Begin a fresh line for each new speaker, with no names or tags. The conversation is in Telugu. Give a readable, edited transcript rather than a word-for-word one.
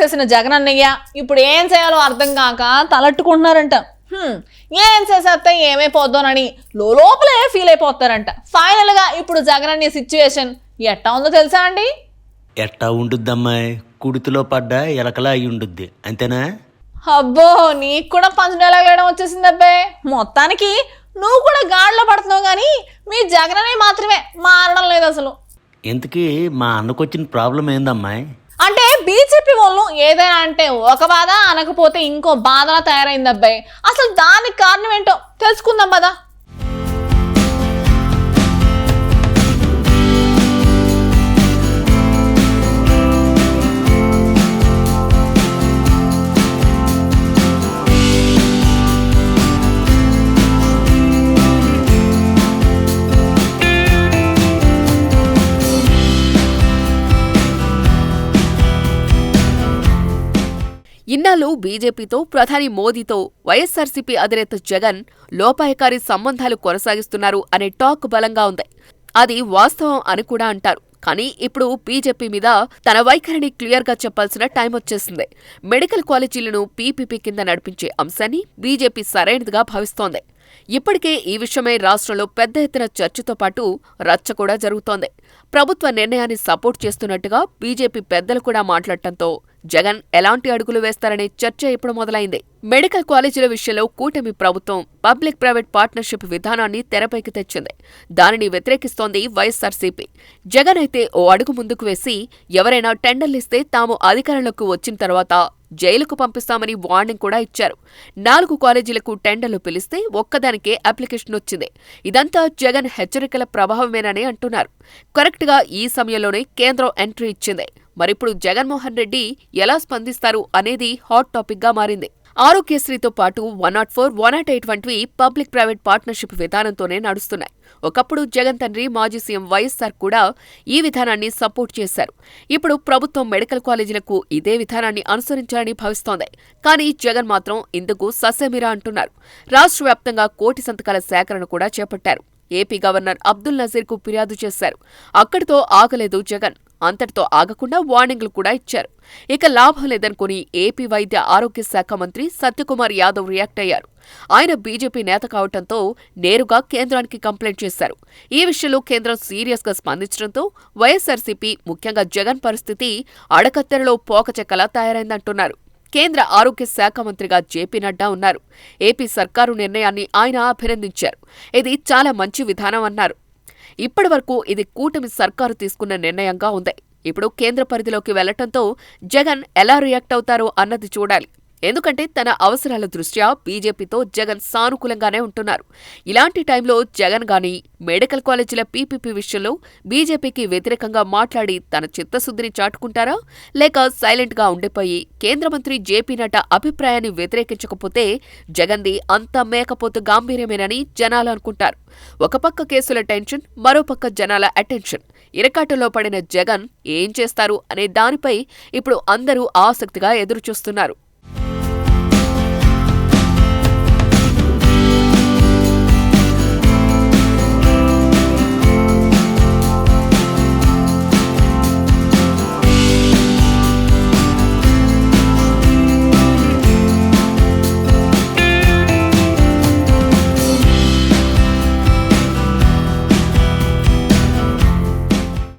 చేసేసిన జగనన్నయ్య ఇప్పుడు ఏం చేయాలో అర్థం కాక తలట్టుకుంటున్నారంట. ఏం చేసేస్తే ఏమైపోద్దానని లోపలే ఫీల్ అయిపోతారంట. ఫైనల్ గా ఇప్పుడు జగనన్నయ్య సిచ్యువేషన్ ఎట్టా ఉందో తెలుసా అండి?
ఎట్టా ఉండుద్దమ్మాయి, కుడితిలో పడ్డ ఎలకలా అయి ఉండుద్ది, అంతేనా?
అబ్బో, నీకు కూడా పంచ డైలాగ్ వేయడం వచ్చేసింది అబ్బాయి. మొత్తానికి నువ్వు కూడా గాడిలో పడుతున్నావు కానీ మీ జగనన్నయ్య మాత్రమే మారడం లేదు అసలు.
ఇంతకీ మా అన్నకొచ్చిన ప్రాబ్లం ఏందమ్మాయి?
అంటే బీజేపీ వాళ్ళు ఏదైనా అంటే ఒక బాధ అనకపోతే ఇంకో బాధలా తయారైంది అబ్బాయి. అసలు దానికి కారణం ఏంటో తెలుసుకుందాం పదా.
ఇన్నాళ్లు బీజేపీతో, ప్రధాని మోదీతో వైఎస్సార్సీపీ అధినేత జగన్ లోపాయకారి సంబంధాలు కొనసాగిస్తున్నారు అనే టాక్ బలంగా ఉంది. అది వాస్తవం అని కూడా అంటారు. కానీ ఇప్పుడు బీజేపీ మీద తన వైఖరిని క్లియర్గా చెప్పాల్సిన టైం వచ్చేసింది. మెడికల్ కాలేజీలను పీపీపీ కింద నడిపించే అంశాన్ని బీజేపీ సరైనదిగా భావిస్తోంది. ఇప్పటికే ఈ విషయమై రాష్ట్రంలో పెద్ద ఎత్తున చర్చతో పాటు రచ్చ కూడా జరుగుతోంది. ప్రభుత్వ నిర్ణయాన్ని సపోర్ట్ చేస్తున్నట్టుగా బీజేపీ పెద్దలు కూడా మాట్లాడటంతో జగన్ ఎలాంటి అడుగులు వేస్తారనే చర్చ ఇప్పుడు మొదలైంది. మెడికల్ కాలేజీల విషయంలో కూటమి ప్రభుత్వం పబ్లిక్ ప్రైవేట్ పార్ట్నర్షిప్ విధానాన్ని తెరపైకి తెచ్చింది. దానిని వ్యతిరేకిస్తోంది వైఎస్సార్సీపీ. జగన్ అయితే ఓ అడుగు ముందుకు వేసి ఎవరైనా టెండర్లిస్తే తాము అధికారంలోకి వచ్చిన తర్వాత జైలుకు పంపిస్తామని వార్నింగ్ కూడా ఇచ్చారు. 4 కాలేజీలకు టెండర్లు పిలిస్తే ఒక్కదానికే అప్లికేషన్ వచ్చింది. ఇదంతా జగన్ హెచ్చరికల ప్రభావమేనని అంటున్నారు. కరెక్ట్గా ఈ సమయంలోనే కేంద్రం ఎంట్రీ ఇచ్చింది. మరిప్పుడు జగన్మోహన్ రెడ్డి ఎలా స్పందిస్తారు అనేది హాట్ టాపిక్గా మారింది. ఆరోగ్యశ్రీతో పాటు 104, 108 వంటివి పబ్లిక్ ప్రైవేట్ పార్ట్నర్షిప్ విధానంతోనే నడుస్తున్నాయి. ఒకప్పుడు జగన్ తండ్రి మాజీ సీఎం వైఎస్సార్ కూడా ఈ విధానాన్ని సపోర్ట్ చేశారు. ఇప్పుడు ప్రభుత్వం మెడికల్ కాలేజీలకు ఇదే విధానాన్ని అనుసరించాలని భావిస్తోంది. కానీ జగన్ మాత్రం ఇందుకు ససేమిరా అంటున్నారు. రాష్ట్ర వ్యాప్తంగా 1 కోటి సంతకాల సేకరణ కూడా చేపట్టారు. ఏపీ గవర్నర్ అబ్దుల్ నజీర్కు ఫిర్యాదు చేశారు. అక్కడితో ఆగలేదు జగన్. అంతటితో ఆగకుండా వార్నింగ్లు కూడా ఇచ్చారు. ఇక లాభం లేదనుకుని ఏపీ వైద్య ఆరోగ్య శాఖ మంత్రి సత్యకుమార్ యాదవ్ రియాక్ట్ అయ్యారు. ఆయన బీజేపీ నేత కావడంతో నేరుగా కేంద్రానికి కంప్లైంట్ చేశారు. ఈ విషయంలో కేంద్రం సీరియస్గా స్పందించడంతో వైఎస్సార్సీపీ, ముఖ్యంగా జగన్ పరిస్థితి అడకత్తెరలో పోకచెక్కలా తయారైందంటున్నారు. కేంద్ర ఆరోగ్య శాఖ మంత్రిగా జేపీ నడ్డా ఉన్నారు. ఏపీ సర్కారు నిర్ణయాన్ని ఆయన అభినందించారు. ఇది చాలా మంచి విధానం అన్నారు. ఇప్పటి వరకు ఇది కూటమి సర్కారు తీసుకున్న నిర్ణయంగా ఉంది. ఇప్పుడు కేంద్ర పరిధిలోకి వెళ్లటంతో జగన్ ఎలా రియాక్ట్ అవుతారో అన్నది చూడాలి. ఎందుకంటే తన అవసరాల దృష్ట్యా బీజేపీతో జగన్ సానుకూలంగానే ఉంటున్నారు. ఇలాంటి టైంలో జగన్ గానీ మెడికల్ కాలేజీల పీపీపీ విషయంలో బీజేపీకి వ్యతిరేకంగా మాట్లాడి తన చిత్తశుద్ధిని చాటుకుంటారా, లేక సైలెంట్గా ఉండిపోయి కేంద్ర మంత్రి జేపీ నడ్డా అభిప్రాయాన్ని వ్యతిరేకించకపోతే జగన్ది అంతా మేకపోతు గాంభీర్యమేనని జనాలు అనుకుంటారు. ఒక పక్క కేసుల టెన్షన్, మరోపక్క జనాల అటెన్షన్. ఇరకాటంలో పడిన జగన్ ఏం చేస్తారు అనే దానిపై ఇప్పుడు అందరూ ఆసక్తిగా ఎదురుచూస్తున్నారు.